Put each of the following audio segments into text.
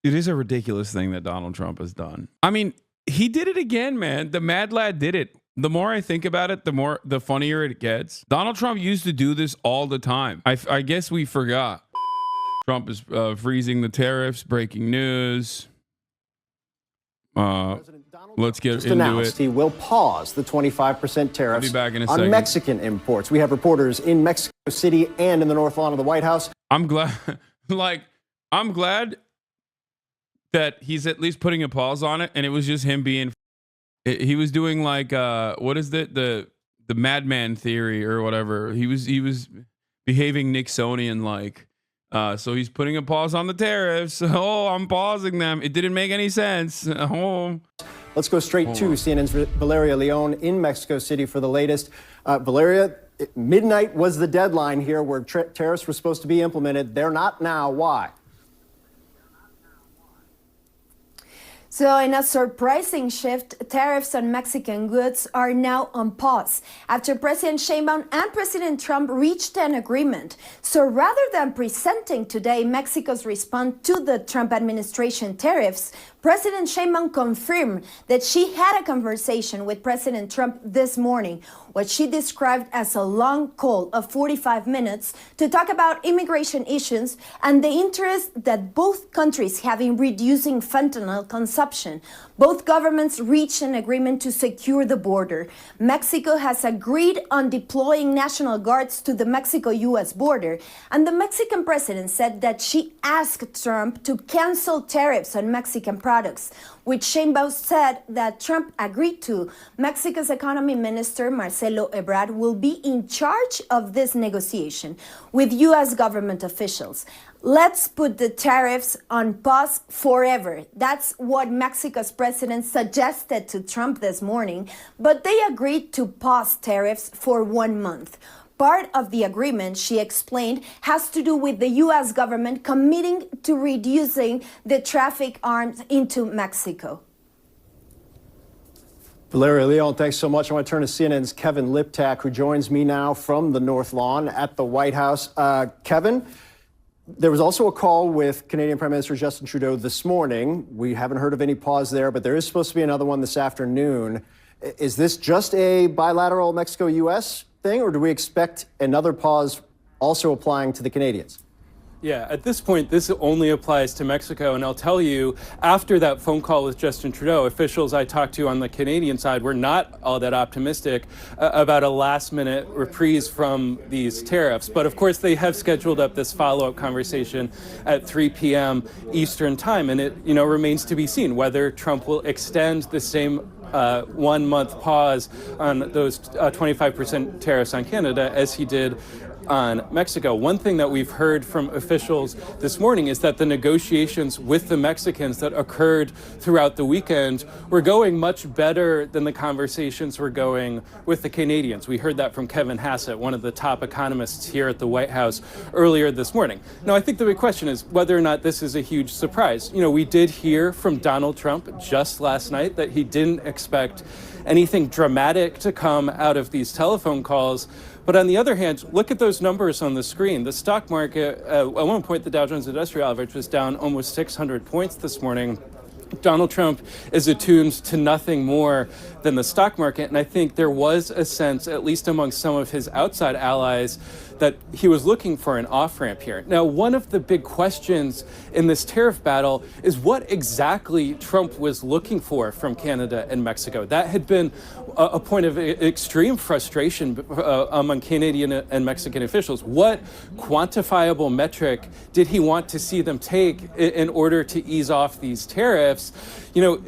It is a ridiculous thing that Donald Trump has done. I mean, he did it again, man. The mad lad did it. The more I think about it, the funnier it gets. Donald Trump used to do this all the time. I guess we forgot. Trump is freezing the tariffs. Breaking news. Let's get just into announced it. He will pause the 25% tariffs on second. Mexican imports. We have reporters in Mexico City and in the North Lawn of the White House. I'm glad, I'm glad that he's at least putting a pause on it, and it was just him being. He was doing like what is it, the madman theory or whatever. He was behaving Nixonian like. So he's putting a pause on the tariffs. Oh, I'm pausing them. It didn't make any sense. Oh. Let's go straight to CNN's Valeria Leon in Mexico City for the latest. Valeria, midnight was the deadline here where tariffs were supposed to be implemented. They're not now. Why? So in a surprising shift, tariffs on Mexican goods are now on pause after President Sheinbaum and President Trump reached an agreement. So rather than presenting today Mexico's response to the Trump administration tariffs, President Sheinbaum confirmed that she had a conversation with President Trump this morning, what she described as a long call of 45 minutes to talk about immigration issues and the interest that both countries have in reducing fentanyl consumption. Both governments reached an agreement to secure the border. Mexico has agreed on deploying National Guards to the Mexico-U.S. border, and the Mexican president said that she asked Trump to cancel tariffs on Mexican products, which Sheinbaum said that Trump agreed to. Mexico's economy minister, Marcelo Ebrard, will be in charge of this negotiation with U.S. government officials. Let's put the tariffs on pause forever. That's what Mexico's president suggested to Trump this morning, but they agreed to pause tariffs for 1 month. Part of the agreement, she explained, has to do with the U.S. government committing to reducing the traffic arms into Mexico. Valeria Leon, thanks so much. I want to turn to CNN's Kevin Liptak, who joins me now from the North Lawn at the White House. Kevin, there was also a call with Canadian Prime Minister Justin Trudeau this morning. We haven't heard of any pause there, but there is supposed to be another one this afternoon. Is this just a bilateral Mexico-U.S. thing, or do we expect another pause also applying to the Canadians? Yeah, at this point, this only applies to Mexico. And I'll tell you, after that phone call with Justin Trudeau, officials I talked to on the Canadian side were not all that optimistic about a last-minute reprise from these tariffs. But of course, they have scheduled up this follow-up conversation at 3 p.m. Eastern time. And it, remains to be seen whether Trump will extend the same 1 month pause on those 25% tariffs on Canada as he did on Mexico. One thing that we've heard from officials this morning is that the negotiations with the Mexicans that occurred throughout the weekend were going much better than the conversations were going with the Canadians. We heard that from Kevin Hassett, one of the top economists here at the White House earlier this morning. Now, I think the big question is whether or not this is a huge surprise. We did hear from Donald Trump just last night that he didn't expect anything dramatic to come out of these telephone calls. But on the other hand, look at those numbers on the screen. The stock market, at one point, the Dow Jones Industrial Average was down almost 600 points this morning. Donald Trump is attuned to nothing more than the stock market. And I think there was a sense, at least among some of his outside allies, that he was looking for an off-ramp here. Now, one of the big questions in this tariff battle is what exactly Trump was looking for from Canada and Mexico. That had been a point of extreme frustration among Canadian and Mexican officials. What quantifiable metric did he want to see them take in order to ease off these tariffs?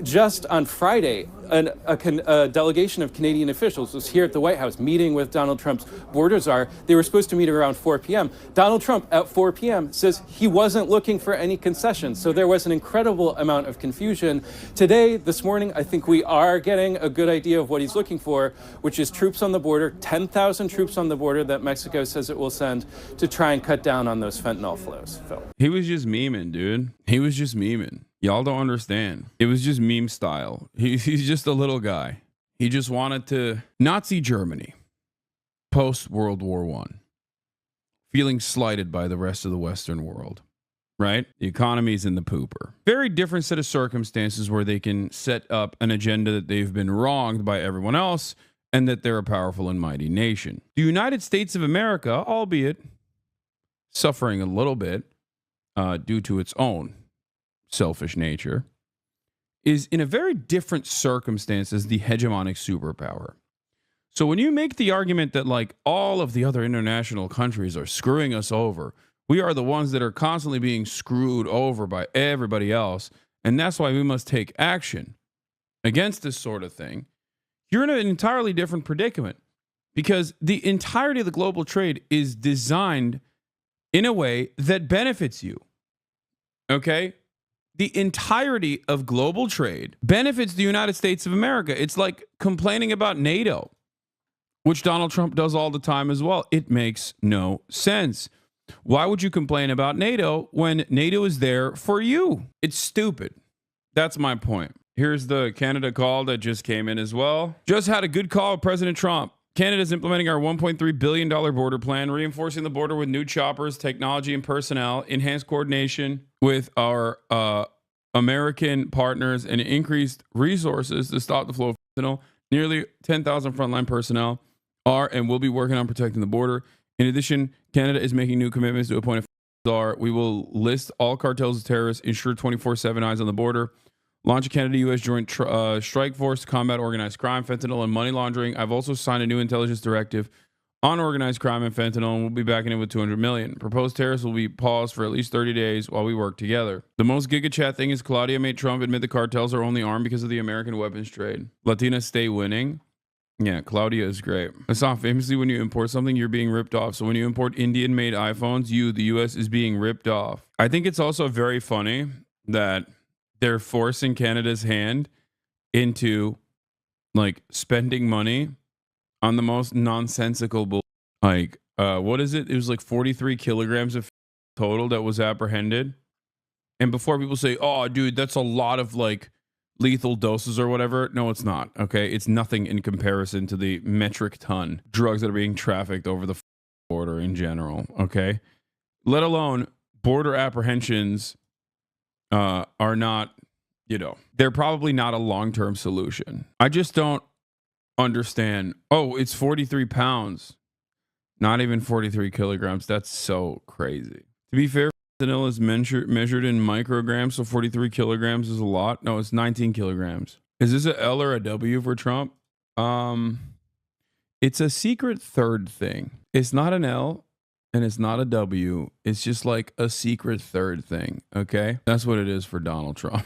Just on Friday, a delegation of Canadian officials was here at the White House meeting with Donald Trump's border czar. They were supposed to meet around 4 p.m. Donald Trump at 4 p.m. says he wasn't looking for any concessions. So there was an incredible amount of confusion. Today, this morning, I think we are getting a good idea of what he's looking for, which is troops on the border, 10,000 troops on the border that Mexico says it will send to try and cut down on those fentanyl flows. Phil. He was just memeing, dude. He was just memeing. Y'all don't understand. It was just meme style. He's just a little guy. He just wanted to Nazi Germany, post World War I, feeling slighted by the rest of the Western world. right? The economy's in the pooper. Very different set of circumstances where they can set up an agenda that they've been wronged by everyone else and that they're a powerful and mighty nation. The United States of America, albeit suffering a little bit due to its own selfish nature, is in a very different circumstance as the hegemonic superpower. So when you make the argument that like all of the other international countries are screwing us over, we are the ones that are constantly being screwed over by everybody else, and that's why we must take action against this sort of thing, you're in an entirely different predicament because the entirety of the global trade is designed in a way that benefits you. Okay? The entirety of global trade benefits the United States of America. It's like complaining about NATO, which Donald Trump does all the time as well. It makes no sense. Why would you complain about NATO when NATO is there for you? It's stupid. That's my point. Here's the Canada call that just came in as well. Just had a good call with President Trump. Canada's implementing our $1.3 billion border plan, reinforcing the border with new choppers, technology, and personnel, enhanced coordination with our American partners, and increased resources to stop the flow of fentanyl. Nearly 10,000 frontline personnel are and will be working on protecting the border. In addition, Canada is making new commitments to appoint a czar. We will list all cartels as terrorists, ensure 24/7 eyes on the border, launch a Canada-U.S. joint strike force to combat organized crime, fentanyl, and money laundering. I've also signed a new intelligence directive on organized crime and fentanyl, and we'll be backing it with $200 million. Proposed tariffs will be paused for at least 30 days while we work together. The most giga chat thing is Claudia made Trump admit the cartels are only armed because of the American weapons trade. Latinas stay winning. Yeah, Claudia is great. I saw famously when you import something, you're being ripped off. So when you import Indian-made iPhones, the U.S. is being ripped off. I think it's also very funny that they're forcing Canada's hand into like spending money on the most nonsensical like what is it? It was like 43 kilograms of total that was apprehended. And before people say, "Oh, dude, that's a lot of like lethal doses or whatever," no, it's not. Okay, it's nothing in comparison to the metric ton drugs that are being trafficked over the border in general. Okay, let alone border apprehensions are not, they're probably not a long-term solution. I just don't understand. Oh, it's 43 pounds, not even 43 kilograms. That's so crazy. To be fair, fentanyl is measured in micrograms, so 43 kilograms is a lot. No, it's 19 kilograms. Is this a L or a W for Trump? It's a secret third thing. It's not an L and it's not a W. It's just like a secret third thing. Okay, that's what it is for Donald Trump.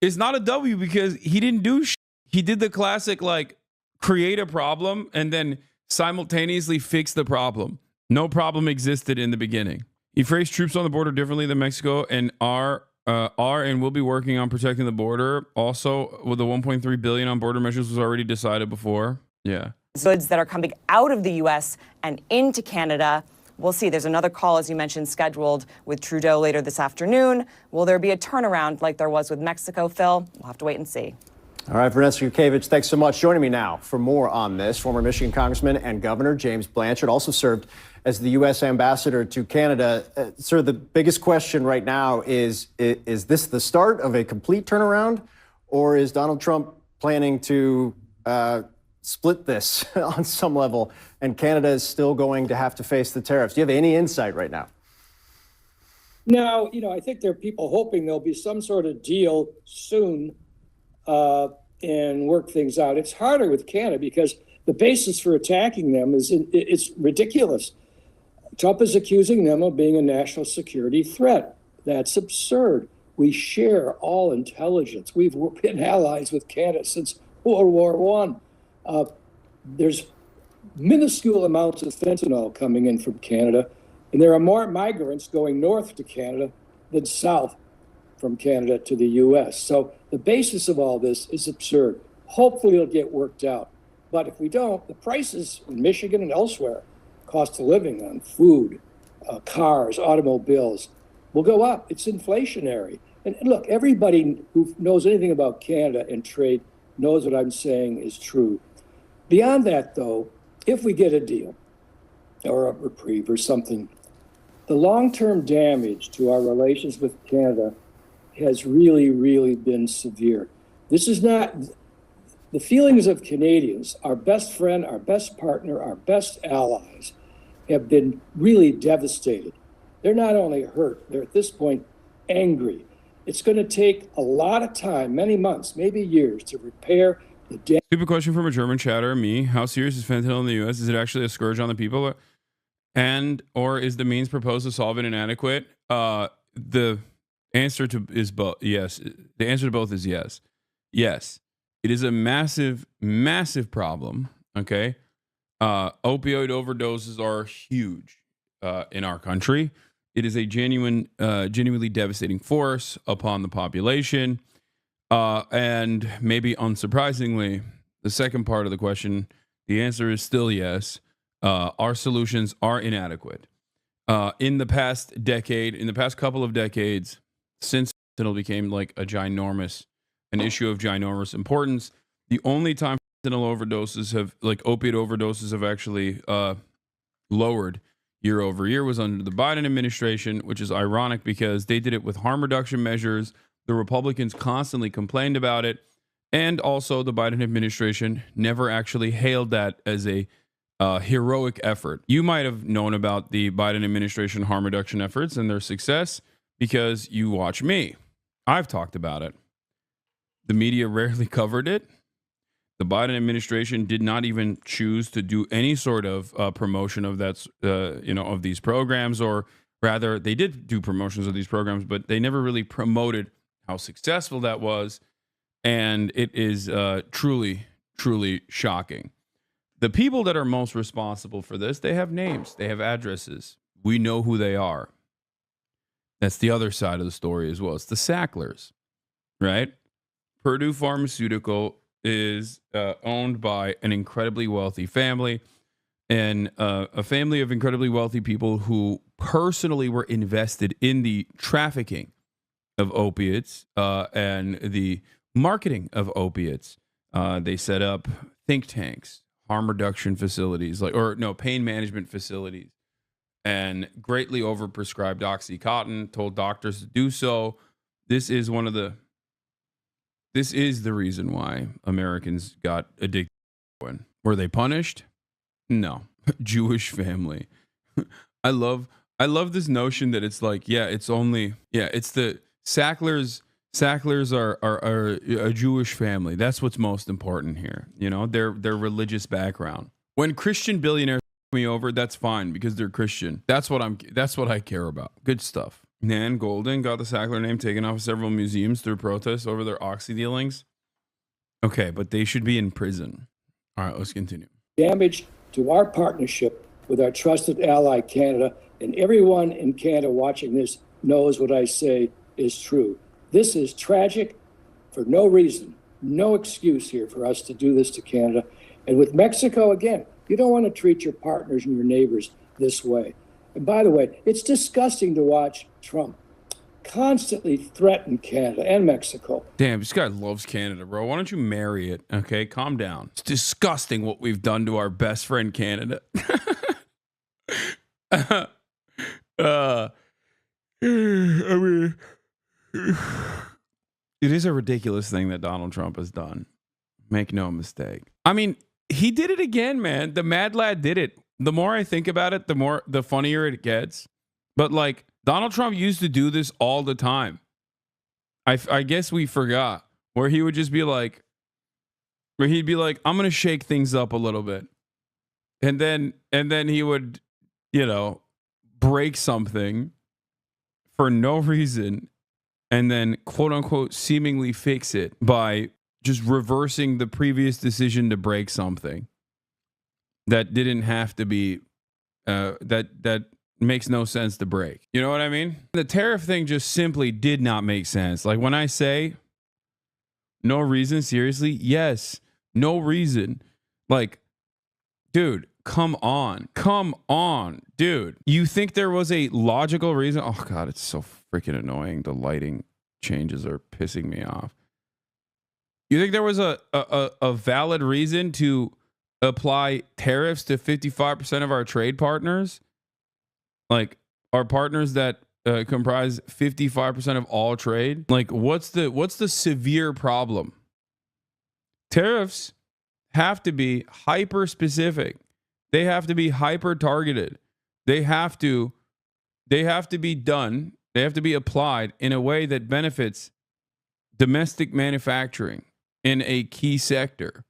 It's not a W because he didn't do shit. He did the classic like create a problem and then simultaneously fix the problem. No problem existed in the beginning. He phrased troops on the border differently than Mexico and are and will be working on protecting the border. Also, with the $1.3 billion on border measures was already decided before. Yeah. Goods that are coming out of the U.S. and into Canada. We'll see. There's another call, as you mentioned, scheduled with Trudeau later this afternoon. Will there be a turnaround like there was with Mexico, Phil? We'll have to wait and see. All right, Vanessa Yurkevich, thanks so much. Joining me now for more on this, former Michigan Congressman and Governor James Blanchard also served as the U.S. ambassador to Canada. Sir, the biggest question right now is this the start of a complete turnaround, or is Donald Trump planning to split this on some level, and Canada is still going to have to face the tariffs? Do you have any insight right now? No, I think there are people hoping there'll be some sort of deal soon and work things out. It's harder with Canada because the basis for attacking them it's ridiculous. Trump is accusing them of being a national security threat. That's absurd. We share all intelligence. We've been allies with Canada since World War I. There's minuscule amounts of fentanyl coming in from Canada, and there are more migrants going north to Canada than south from Canada to the U.S. So the basis of all this is absurd. Hopefully it'll get worked out. But if we don't, the prices in Michigan and elsewhere, cost of living on food, cars, automobiles, will go up. It's inflationary. And look, everybody who knows anything about Canada and trade knows what I'm saying is true. Beyond that, though, if we get a deal or a reprieve or something, The long-term damage to our relations with Canada has really, really been severe. This is not the feelings of Canadians, our best friend, our best partner, our best allies, have been really devastated. They're not only hurt, they're at this point angry. It's going to take a lot of time, many months, maybe years, to repair the damage. Stupid question from a German chatter, me. How serious is fentanyl in the U.S.? Is it actually a scourge on the people? And or is the means proposed to solve it inadequate? The answer to is both. Yes. The answer to both is yes. Yes. It is a massive, massive problem. Okay. Opioid overdoses are huge in our country. It is a genuinely devastating force upon the population. And maybe unsurprisingly, the second part of the question, the answer is still yes. Our solutions are inadequate. In the past couple of decades, since fentanyl became like an issue of ginormous importance, the only time fentanyl overdoses opiate overdoses have actually lowered year over year was under the Biden administration, which is ironic because they did it with harm reduction measures. The Republicans constantly complained about it. And also the Biden administration never actually hailed that as a heroic effort. You might have known about the Biden administration harm reduction efforts and their success because you watch me. I've talked about it. The media rarely covered it. The Biden administration did not even choose to do any sort of promotion of of these programs, or rather, they did do promotions of these programs, but they never really promoted how successful that was. And it is truly, truly shocking. The people that are most responsible for this, they have names, they have addresses. We know who they are. That's the other side of the story as well. It's the Sacklers, right? Purdue Pharmaceutical is owned by an incredibly wealthy family, and a family of incredibly wealthy people who personally were invested in the trafficking of opiates and the marketing of opiates. They set up think tanks, harm reduction facilities, pain management facilities, and greatly overprescribed OxyContin, told doctors to do so. This is the reason why Americans got addicted to heroin. Were they punished? No. Jewish family. I love this notion that it's like, it's the Sacklers. Sacklers are a Jewish family. That's what's most important here. You know, their religious background. When Christian billionaires me over, that's fine because they're Christian. That's what I care about. Good stuff. Nan Goldin got the Sackler name taken off of several museums through protests over their oxy dealings. Okay, but they should be in prison. All right, let's continue. Damage to our partnership with our trusted ally, Canada, and everyone in Canada watching this knows what I say is true. This is tragic for no reason, no excuse here for us to do this to Canada. And with Mexico, again, you don't want to treat your partners and your neighbors this way. And by the way, it's disgusting to watch Trump constantly threaten Canada and Mexico. Damn, this guy loves Canada, bro. Why don't you marry it? Okay, calm down. It's disgusting what we've done to our best friend Canada. I mean, it is a ridiculous thing that Donald Trump has done. Make no mistake. I mean, he did it again, man. The mad lad did it. The more I think about it, the funnier it gets. But like, Donald Trump used to do this all the time. I guess we forgot, where he would just be like, I'm going to shake things up a little bit. And then he would, break something for no reason, and then quote unquote seemingly fix it by just reversing the previous decision to break something that didn't have to be that makes no sense to break. You know what I mean? The tariff thing just simply did not make sense. Like, when I say no reason, seriously, yes, no reason. Like, dude, come on, dude. You think there was a logical reason? Oh God, it's so freaking annoying. The lighting changes are pissing me off. You think there was a valid reason to apply tariffs to 55% of our trade partners? Like, our partners that comprise 55% of all trade. Like, what's the severe problem? Tariffs have to be hyper specific. They have to be hyper targeted. They have to be done. They have to be applied in a way that benefits domestic manufacturing in a key sector.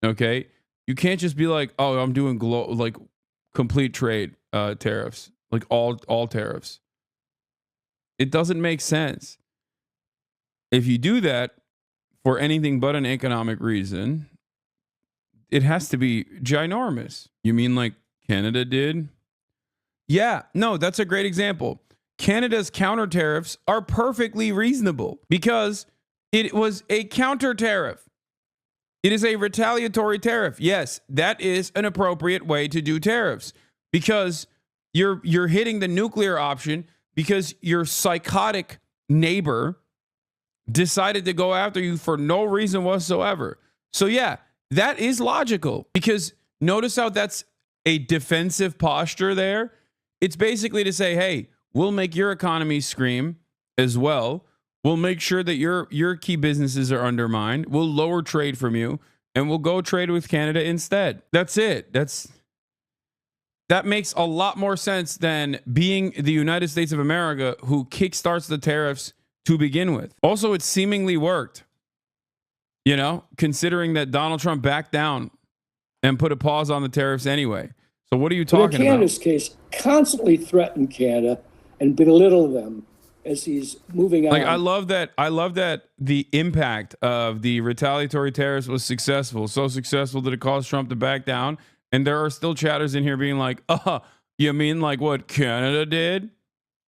Okay? You can't just be like, "Oh, I'm doing like complete trade tariffs, like all tariffs." It doesn't make sense. If you do that for anything but an economic reason, it has to be ginormous. You mean like Canada did? Yeah, no, that's a great example. Canada's counter tariffs are perfectly reasonable because it was a counter tariff. It is a retaliatory tariff. Yes, that is an appropriate way to do tariffs because you're hitting the nuclear option because your psychotic neighbor decided to go after you for no reason whatsoever. So yeah, that is logical because notice how that's a defensive posture there. It's basically to say, hey, we'll make your economy scream as well. We'll make sure that your key businesses are undermined. We'll lower trade from you and we'll go trade with Canada instead. That's it. That makes a lot more sense than being the United States of America who kickstarts the tariffs to begin with. Also, it seemingly worked, you know, considering that Donald Trump backed down and put a pause on the tariffs anyway. So what are you talking in Canada's case, constantly threaten Canada and belittle them as he's moving on. Like, I love that the impact of the retaliatory tariffs was successful. So successful that it caused Trump to back down. And there are still chatters in here being like, you mean like what Canada did?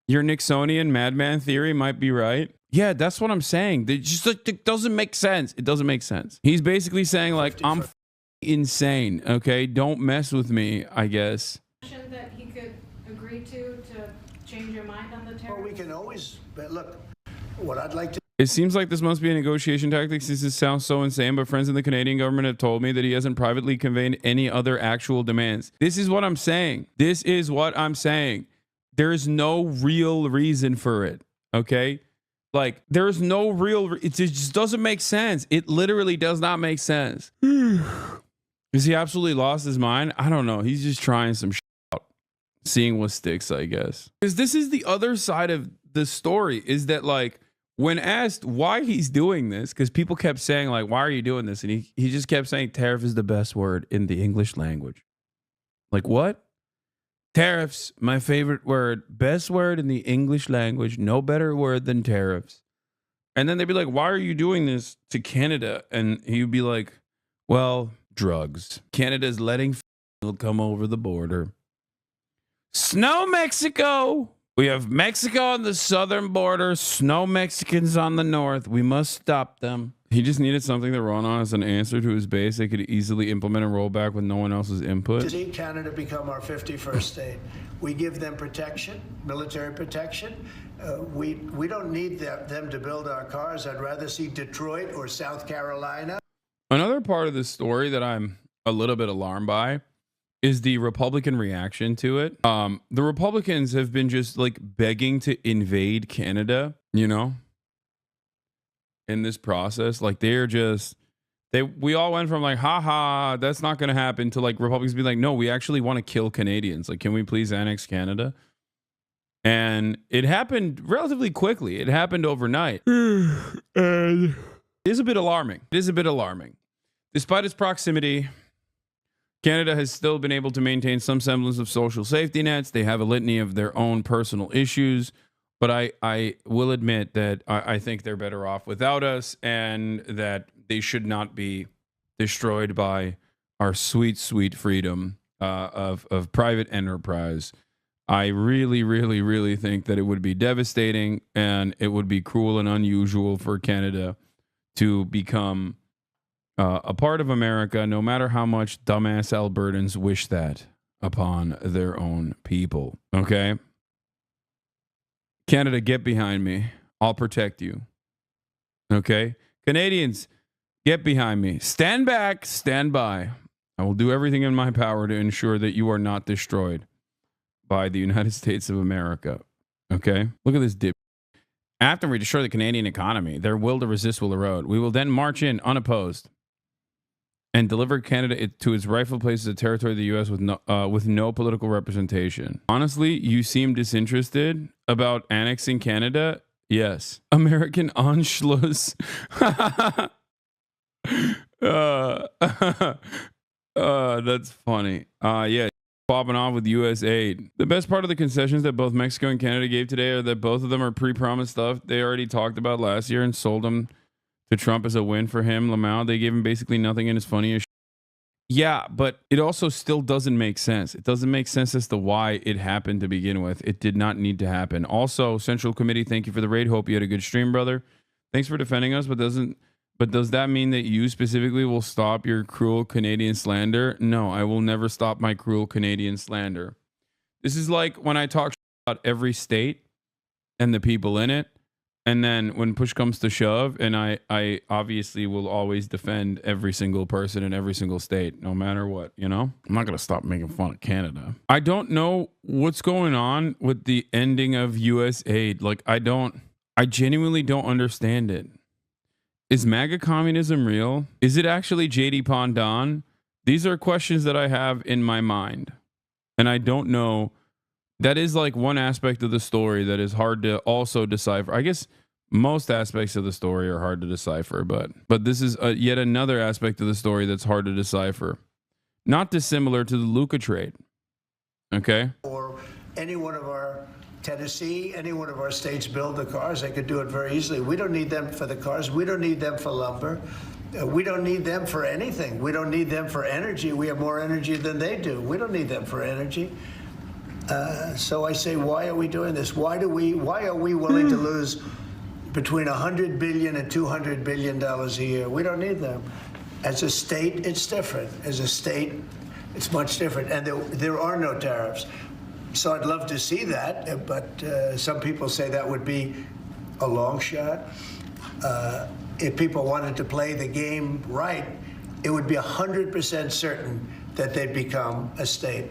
Your Nixonian madman theory might be right. Yeah, that's what I'm saying. It doesn't make sense. It doesn't make sense. He's basically saying like, I'm insane. Okay, don't mess with me, I guess. That he could agree to change your mind on the tariff? Well, we can always, but look, what I'd like to. It seems like this must be a negotiation tactic. This sounds so insane, but friends in the Canadian government have told me that he hasn't privately conveyed any other actual demands. This is what I'm saying. This is what I'm saying. There is no real reason for it. Okay? Like, there's no real, it just doesn't make sense. It literally does not make sense. Is he absolutely lost his mind? I don't know. He's just trying some shit out, seeing what sticks, I guess. Because this is the other side of the story, is that like, when asked why he's doing this, because people kept saying like, why are you doing this? And he just kept saying tariff is the best word in the English language. Like, what? Tariffs, my favorite word, best word in the English language, no better word than tariffs. And then they'd be like, why are you doing this to Canada? And he'd be like, well, drugs. Canada's letting come over the border. Snow Mexico. We have Mexico on the southern border, snow Mexicans on the north. We must stop them. He just needed something to run on as an answer to his base they could easily implement and roll back with no one else's input. To see Canada become our 51st state, we give them protection, military protection. We don't need them to build our cars. I'd rather see Detroit or South Carolina. Another part of this story that I'm a little bit alarmed by is the Republican reaction to it. The Republicans have been just like begging to invade Canada, you know, in this process. Like we all went from like, haha, that's not going to happen, to like Republicans be like, no, we actually want to kill Canadians. Like, can we please annex Canada? And it happened relatively quickly. It happened overnight. And it is a bit alarming. It is a bit alarming. Despite its proximity, Canada has still been able to maintain some semblance of social safety nets. They have a litany of their own personal issues, but I will admit that I think they're better off without us, and that they should not be destroyed by our sweet, sweet freedom of private enterprise. I really, really, really think that it would be devastating, and it would be cruel and unusual for Canada to become a part of America, no matter how much dumbass Albertans wish that upon their own people. Okay? Canada, get behind me. I'll protect you. Okay? Canadians, get behind me. Stand back, stand by. I will do everything in my power to ensure that you are not destroyed by the United States of America. Okay? Look at this dip. After we destroy the Canadian economy, their will to resist will erode. We will then march in unopposed and deliver Canada to its rightful place as a territory of the U.S. with no political representation. Honestly, you seem disinterested about annexing Canada. Yes. American Anschluss. That's funny. Yeah. Popping off with U.S. aid. The best part of the concessions that both Mexico and Canada gave today are that both of them are pre-promised stuff they already talked about last year and sold them to Trump as a win for him. Lamau, they gave him basically nothing and it's funny as yeah, but it also still doesn't make sense. It doesn't make sense as to why it happened to begin with. It did not need to happen. Also, Central Committee, thank you for the raid. Hope you had a good stream, brother. Thanks for defending us, but does that mean that you specifically will stop your cruel Canadian slander? No, I will never stop my cruel Canadian slander. This is like when I talk about every state and the people in it. And then when push comes to shove, and I obviously will always defend every single person in every single state, no matter what, you know? I'm not going to stop making fun of Canada. I don't know what's going on with the ending of U.S. aid. Like, I genuinely don't understand it. Is MAGA communism real? Is it actually JD Pondon? These are questions that I have in my mind. And I don't know. That is like one aspect of the story that is hard to also decipher. I guess most aspects of the story are hard to decipher, but this is yet another aspect of the story that's hard to decipher. Not dissimilar to the Luca trade. Okay? Or any one of our Tennessee, any one of our states build the cars, they could do it very easily. We don't need them for the cars. We don't need them for lumber. We don't need them for anything. We don't need them for energy. We have more energy than they do. We don't need them for energy. So I say, why are we doing this? Why are we willing to lose between $100 billion and $200 billion a year? We don't need them. As a state, it's different. As a state, it's much different. And there are no tariffs. So I'd love to see that, but some people say that would be a long shot. If people wanted to play the game right, it would be 100% certain that they'd become a state.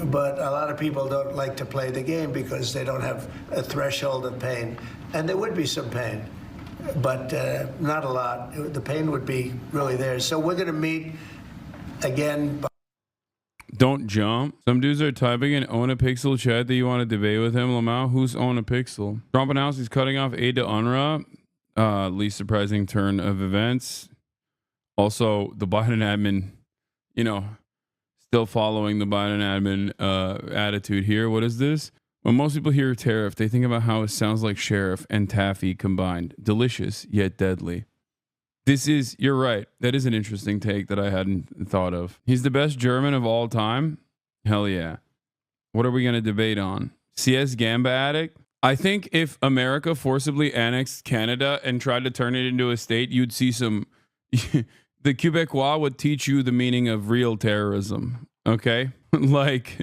But a lot of people don't like to play the game because they don't have a threshold of pain. And there would be some pain, but not a lot. The pain would be really there. So we're going to meet again. Don't jump. Some dudes are typing in Own a Pixel chat that you want to debate with him. Lamau, who's Own a Pixel? Trump announced he's cutting off aid to UNRWA. Least surprising turn of events. Also, the Biden admin, still following the Biden admin attitude here. What is this? When most people hear tariff, they think about how it sounds like sheriff and taffy combined. Delicious, yet deadly. You're right. That is an interesting take that I hadn't thought of. He's the best German of all time? Hell yeah. What are we going to debate on? CS Gamba addict? I think if America forcibly annexed Canada and tried to turn it into a state, you'd see some... The Quebecois would teach you the meaning of real terrorism. Okay? Like...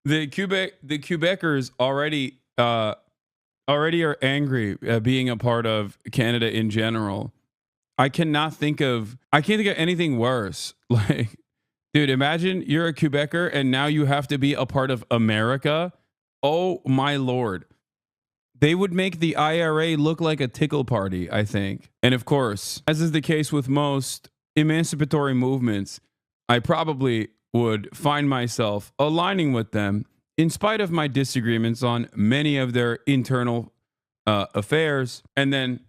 The Quebecers already are angry being a part of Canada in general. I can't think of anything worse. Like, dude, imagine you're a Quebecer and now you have to be a part of America. Oh my Lord. They would make the IRA look like a tickle party, I think. And of course, as is the case with most emancipatory movements, I probably would find myself aligning with them in spite of my disagreements on many of their internal affairs. And then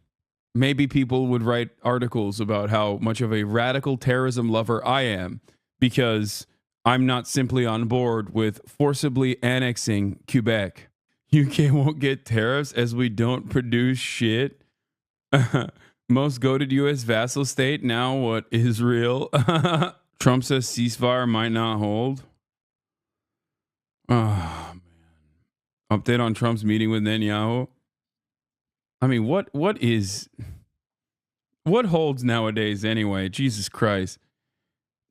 maybe people would write articles about how much of a radical terrorism lover I am because I'm not simply on board with forcibly annexing Quebec. UK won't get tariffs as we don't produce shit. Most goated U.S. vassal state. Now what, Israel? Trump says ceasefire might not hold. Oh, man. Update on Trump's meeting with Netanyahu. I mean, what holds nowadays anyway? Jesus Christ.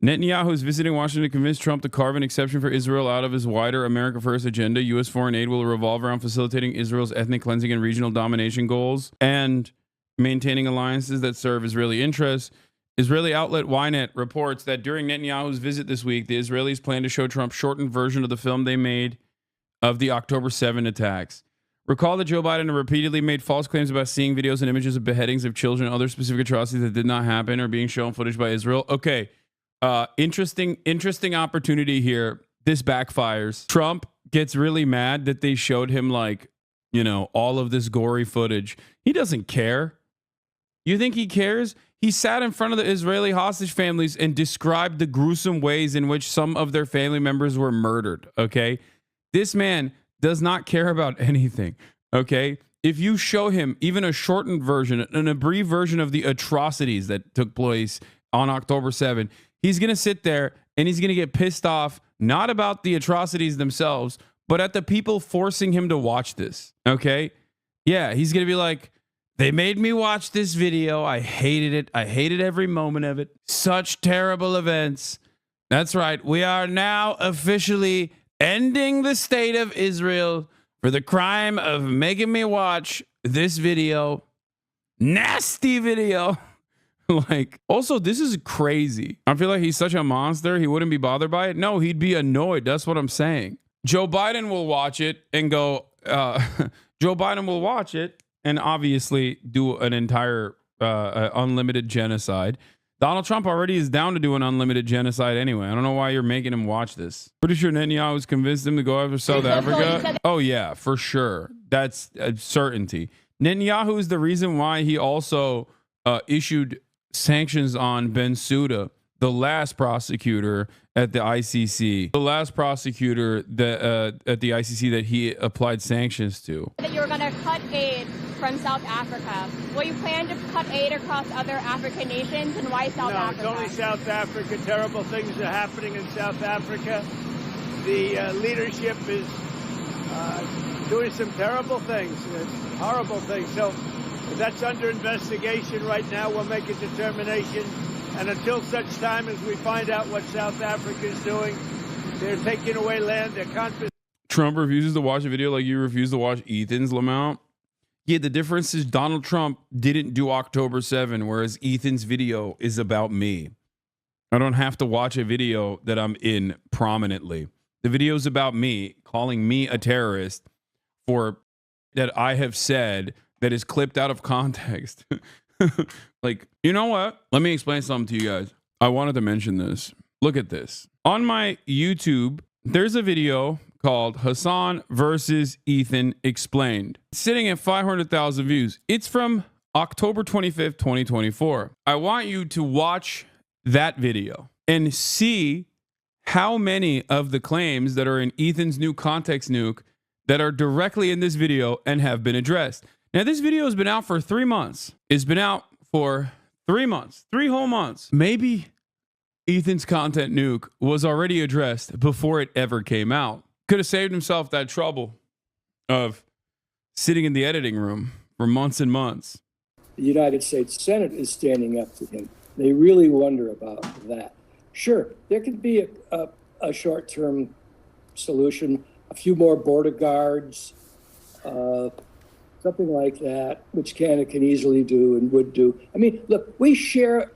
Netanyahu is visiting Washington to convince Trump to carve an exception for Israel out of his wider America First agenda. U.S. foreign aid will revolve around facilitating Israel's ethnic cleansing and regional domination goals and maintaining alliances that serve Israeli interests. Israeli outlet Ynet reports that during Netanyahu's visit this week, the Israelis plan to show Trump shortened version of the film they made of the October 7 attacks. Recall that Joe Biden repeatedly made false claims about seeing videos and images of beheadings of children and other specific atrocities that did not happen or being shown footage by Israel. Okay, interesting opportunity here. This backfires. Trump gets really mad that they showed him, like, you know, all of this gory footage. He doesn't care. You think he cares? He sat in front of the Israeli hostage families and described the gruesome ways in which some of their family members were murdered. Okay. This man does not care about anything. Okay. If you show him even a shortened version, an abbreviated version of the atrocities that took place on October 7, he's going to sit there and he's going to get pissed off, not about the atrocities themselves, but at the people forcing him to watch this. Okay. Yeah. He's going to be like, they made me watch this video. I hated it. I hated every moment of it. Such terrible events. That's right. We are now officially ending the state of Israel for the crime of making me watch this video. Nasty video. Like, also, this is crazy. I feel like he's such a monster. He wouldn't be bothered by it. No, he'd be annoyed. That's what I'm saying. Joe Biden will watch it and go, Joe Biden will watch it and obviously do an entire unlimited genocide. Donald Trump already is down to do an unlimited genocide anyway. I don't know why you're making him watch this. Pretty sure Netanyahu's convinced him to go after South Africa. Oh, yeah, for sure. That's a certainty. Netanyahu is the reason why he also issued sanctions on Bensouda, the last prosecutor at the ICC. The last prosecutor that, at the ICC that he applied sanctions to. That you were going to cut aid from South Africa. Will you plan to cut aid across other African nations, and why South Africa? No, it's only South Africa. Terrible things are happening in South Africa. The leadership is doing some terrible things, horrible things. So that's under investigation right now. We'll make a determination. And until such time as we find out what South Africa is doing, they're taking away land. They're confiscating. Trump refuses to watch a video like you refuse to watch Ethan's Lamont. Yeah, the difference is Donald Trump didn't do October 7, whereas Ethan's video is about me. I don't have to watch a video that I'm in prominently. The video is about me, calling me a terrorist for that I have said that is clipped out of context. Like, you know what? Let me explain something to you guys. I wanted to mention this. Look at this. On my YouTube, there's a video called Hassan versus Ethan Explained. It's sitting at 500,000 views. It's from October 25th, 2024. I want you to watch that video and see how many of the claims that are in Ethan's new context nuke that are directly in this video and have been addressed. Now, this video has been out for 3 months. It's been out for 3 months, 3 whole months. Maybe Ethan's content nuke was already addressed before it ever came out. Could have saved himself that trouble of sitting in the editing room for months and months. The United States Senate is standing up to him. They really wonder about that. Sure, there could be a short-term solution, a few more border guards, something like that, which Canada can easily do and would do. I mean, look, we share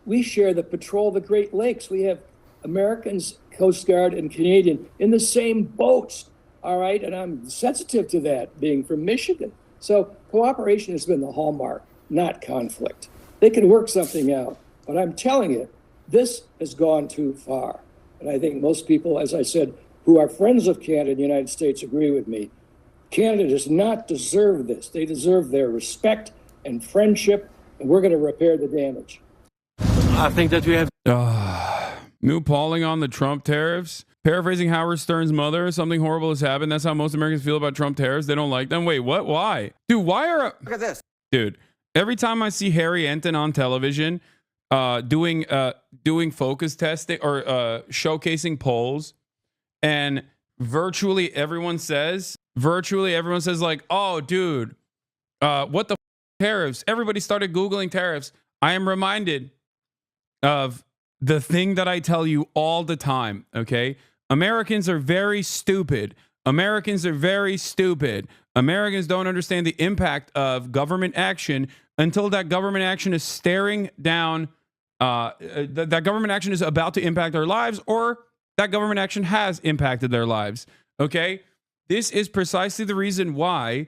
the patrol of the Great Lakes. We have Americans, Coast Guard, and Canadian in the same boats, all right? And I'm sensitive to that, being from Michigan. So cooperation has been the hallmark, not conflict. They can work something out, but I'm telling you, this has gone too far. And I think most people, as I said, who are friends of Canada and the United States agree with me. Canada does not deserve this. They deserve their respect and friendship, and we're going to repair the damage. I think that we have... New polling on the Trump tariffs. Paraphrasing Howard Stern's mother, something horrible has happened. That's how most Americans feel about Trump tariffs. They don't like them. Wait, what? Why? Dude, why are... Look at this. Dude, every time I see Harry Enton on television doing focus testing or showcasing polls, and virtually everyone says like, oh, dude, what the tariffs? Everybody started Googling tariffs. I am reminded of the thing that I tell you all the time, okay? Americans are very stupid. Americans are very stupid. Americans don't understand the impact of government action until that government action is staring down that government action is about to impact their lives, or that government action has impacted their lives. Okay? This is precisely the reason why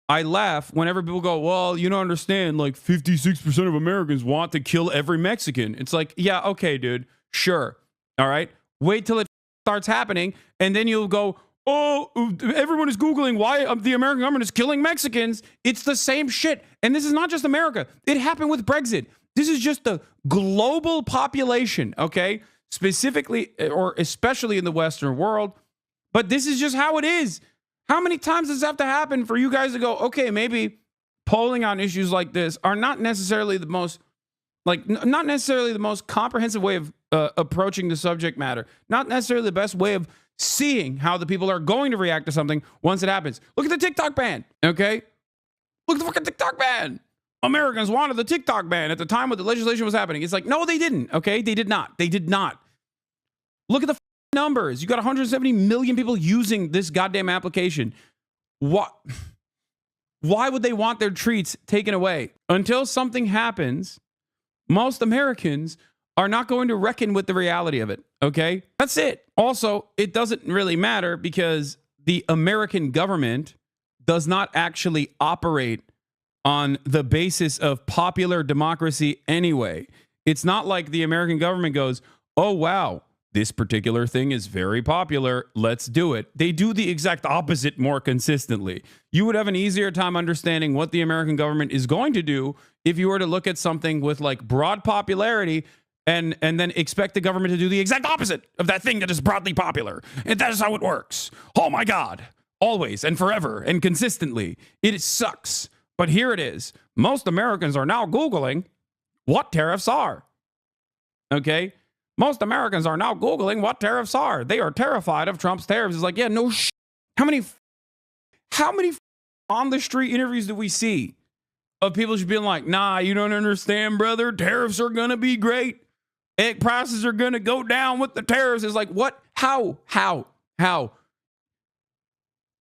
I laugh whenever people go, well, you don't understand, like 56% of Americans want to kill every Mexican. It's like, yeah, okay, dude, sure. All right. Wait till it starts happening, and then you'll go, oh, everyone is Googling why the American government is killing Mexicans. It's the same shit. And this is not just America. It happened with Brexit. This is just the global population, okay? Specifically, or especially in the Western world. But this is just how it is. How many times does this have to happen for you guys to go, okay, maybe polling on issues like this are not necessarily the most, not necessarily the most comprehensive way of approaching the subject matter. Not necessarily the best way of seeing how the people are going to react to something once it happens. Look at the TikTok ban, okay? Look at the fucking TikTok ban. Americans wanted the TikTok ban at the time when the legislation was happening. It's like, no, they didn't, okay? They did not. They did not. Look at the numbers. You got 170 million people using this goddamn application. What? Why would they want their treats taken away? Until something happens, most Americans are not going to reckon with the reality of it, okay? That's it. Also, it doesn't really matter because the American government does not actually operate on the basis of popular democracy anyway. It's not like the American government goes, oh, wow, this particular thing is very popular. Let's do it. They do the exact opposite more consistently. You would have an easier time understanding what the American government is going to do if you were to look at something with like broad popularity and then expect the government to do the exact opposite of that thing that is broadly popular. And that is how it works. Oh my God. Always and forever and consistently. It sucks. But here it is. Most Americans are now Googling what tariffs are. Okay? Most Americans are now Googling what tariffs are. They are terrified of Trump's tariffs. It's like, yeah, no shit. How many on the street interviews do we see of people just being like, nah, you don't understand, brother. Tariffs are going to be great. Egg prices are going to go down with the tariffs. It's like, what? How?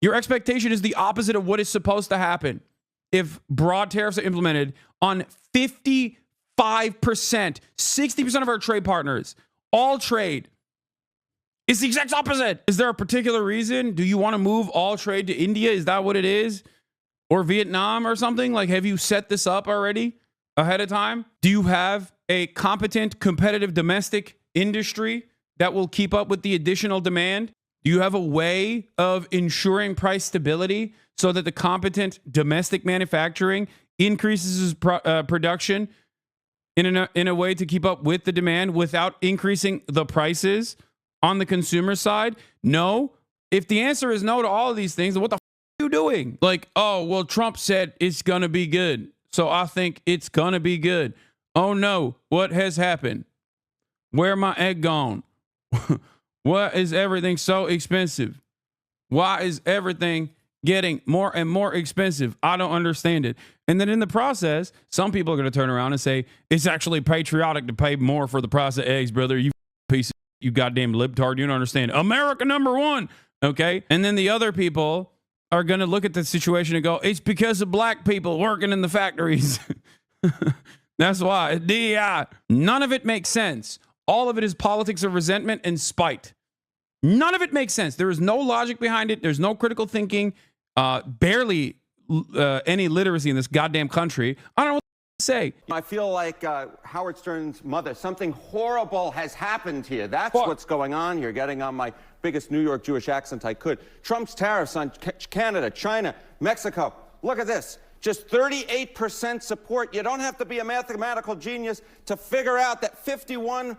Your expectation is the opposite of what is supposed to happen. If broad tariffs are implemented on 55%, 60% of our trade partners, all trade, it's the exact opposite. Is there a particular reason? Do you want to move all trade to India? Is that what it is? Or Vietnam or something? Like, have you set this up already ahead of time? Do you have a competent, competitive domestic industry that will keep up with the additional demand? Do you have a way of ensuring price stability so that the competent domestic manufacturing increases production in a way to keep up with the demand without increasing the prices on the consumer side? No. If the answer is no to all of these things, then what the are you doing? Like, oh, well, Trump said it's going to be good, so I think it's going to be good. Oh, no. What has happened? Where my egg gone? Why is everything so expensive? Why is everything getting more and more expensive? I don't understand it. And then in the process, some people are going to turn around and say, it's actually patriotic to pay more for the price of eggs, brother. You piece of, you goddamn libtard. You don't understand. America #1. Okay. And then the other people are going to look at the situation and go, it's because of black people working in the factories. That's why. DEI. None of it makes sense. All of it is politics of resentment and spite. None of it makes sense. There is no logic behind it. There's no critical thinking. Barely any literacy in this goddamn country. I don't know what to say. I feel like Howard Stern's mother. Something horrible has happened here. That's what's going on here. Getting on my biggest New York Jewish accent I could. Trump's tariffs on Canada, China, Mexico. Look at this. Just 38% support. You don't have to be a mathematical genius to figure out that 51%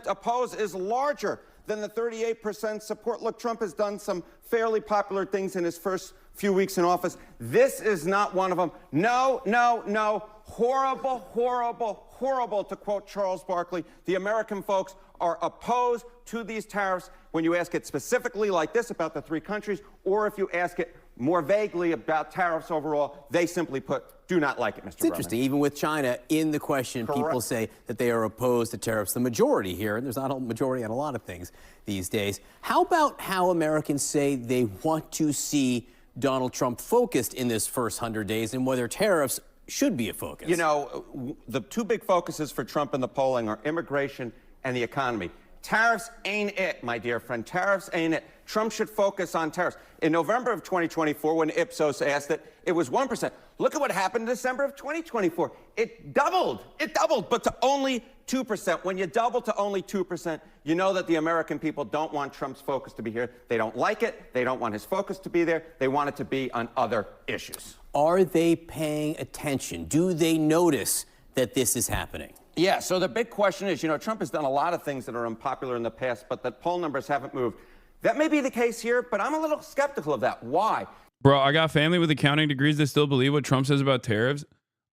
oppose is larger than the 38% support. Look, Trump has done some fairly popular things in his first few weeks in office. This is not one of them. No, no, no. Horrible, horrible, horrible, to quote Charles Barkley. The American folks are opposed to these tariffs. When you ask it specifically like this about the three countries, or if you ask it more vaguely about tariffs overall, they simply put, do not like it, Mr. It's interesting. Even with China in the question, Correct. People say that they are opposed to tariffs. The majority here, and there's not a majority on a lot of things these days. How about how Americans say they want to see Donald Trump focused in this first 100 days and whether tariffs should be a focus. You know, the two big focuses for Trump in the polling are immigration and the economy. Tariffs ain't it, my dear friend. Tariffs ain't it. Trump should focus on tariffs. In November of 2024, when Ipsos asked it was 1%. Look at what happened in December of 2024. It doubled. It doubled, but to only 2%. When you double to only 2%, you know that the American people don't want Trump's focus to be here. They don't like it. They don't want his focus to be there. They want it to be on other issues. Are they paying attention? Do they notice that this is happening? Yeah, so the big question is, you know, Trump has done a lot of things that are unpopular in the past, but the poll numbers haven't moved. That may be the case here, but I'm a little skeptical of that. Why? Bro, I got family with accounting degrees that still believe what Trump says about tariffs.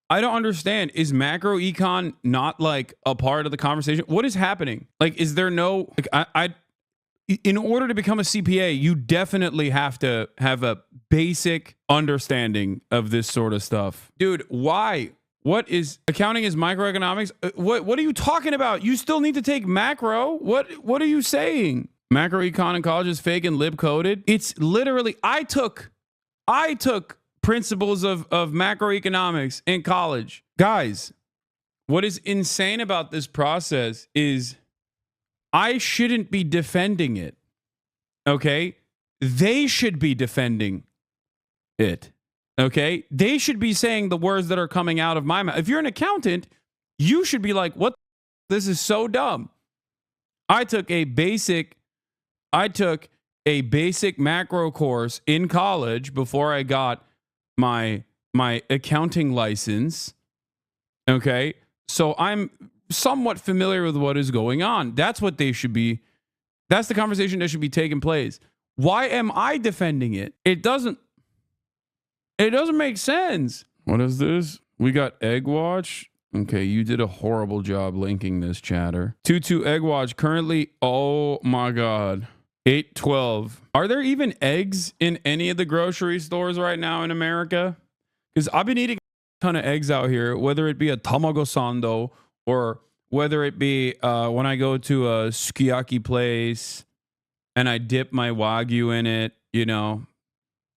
I don't understand. Is macro econ not like a part of the conversation? What is happening? Like, is there no, like, in order to become a CPA, you definitely have to have a basic understanding of this sort of stuff. Dude, why? What is accounting is microeconomics? What are you talking about? You still need to take macro. What are you saying? Macro econ in college is fake and lib coded. It's literally, I took principles of macroeconomics in college. Guys, what is insane about this process is I shouldn't be defending it. Okay? They should be defending it. Okay? They should be saying the words that are coming out of my mouth. If you're an accountant, you should be like, what? This is so dumb. I took a basic macro course in college before I got my accounting license. Okay? So I'm somewhat familiar with what is going on. That's what they should be. That's the conversation that should be taking place. Why am I defending it? It doesn't make sense. What is this? We got Egg Watch. Okay, you did a horrible job linking this, chatter. 22 Egg Watch currently, oh my God. 812. Are there even eggs in any of the grocery stores right now in America? Because I've been eating a ton of eggs out here, whether it be a tamago sando or whether it be when I go to a sukiyaki place and I dip my Wagyu in it, you know.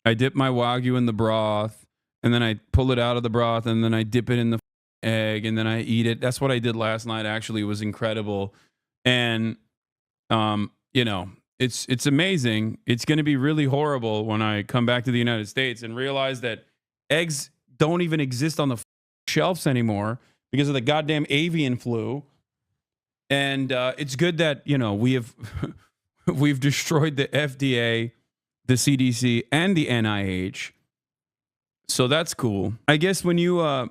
I dip my Wagyu in the broth and then I pull it out of the broth and then I dip it in the egg and then I eat it. That's what I did last night. Actually, it was incredible. And, you know, it's amazing. It's going to be really horrible when I come back to the United States and realize that eggs don't even exist on the shelves anymore because of the goddamn avian flu. And it's good that, you know, we've destroyed the FDA, the CDC, and the NIH. So that's cool. I guess when you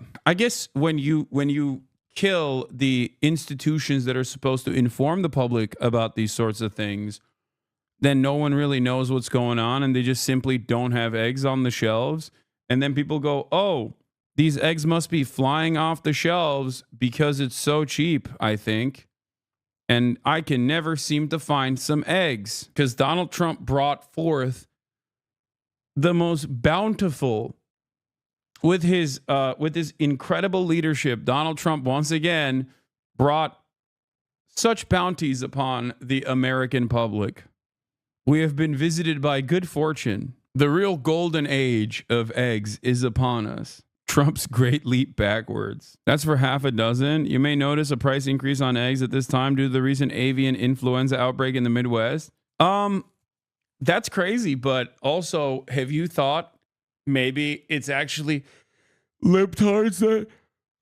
kill the institutions that are supposed to inform the public about these sorts of things, then no one really knows what's going on and they just simply don't have eggs on the shelves. And then people go, oh, these eggs must be flying off the shelves because it's so cheap, I think. And I can never seem to find some eggs because Donald Trump brought forth the most bountiful with his incredible leadership. Donald Trump once again brought such bounties upon the American public. We have been visited by good fortune. The real golden age of eggs is upon us. Trump's great leap backwards. That's for half a dozen. You may notice a price increase on eggs at this time due to the recent avian influenza outbreak in the Midwest. That's crazy, but also, have you thought maybe it's actually libtards that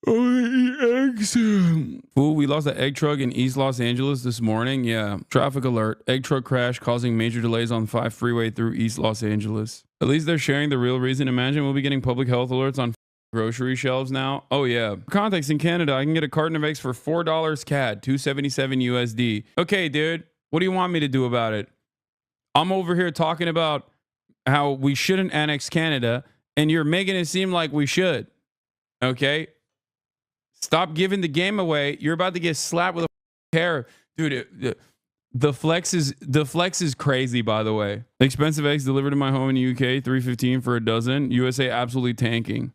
only eat eggs? Ooh, we lost an egg truck in East Los Angeles this morning. Yeah, traffic alert. Egg truck crash causing major delays on 5 freeway through East Los Angeles. At least they're sharing the real reason. Imagine we'll be getting public health alerts on grocery shelves now. Oh yeah. For context, in Canada, I can get a carton of eggs for $4 CAD, 277 USD. Okay, dude, what do you want me to do about it? I'm over here talking about how we shouldn't annex Canada, and you're making it seem like we should. Okay? Stop giving the game away. You're about to get slapped with a hair. Dude, the flex is crazy, by the way. Expensive eggs delivered to my home in the UK, $3.15 for a dozen. USA absolutely tanking.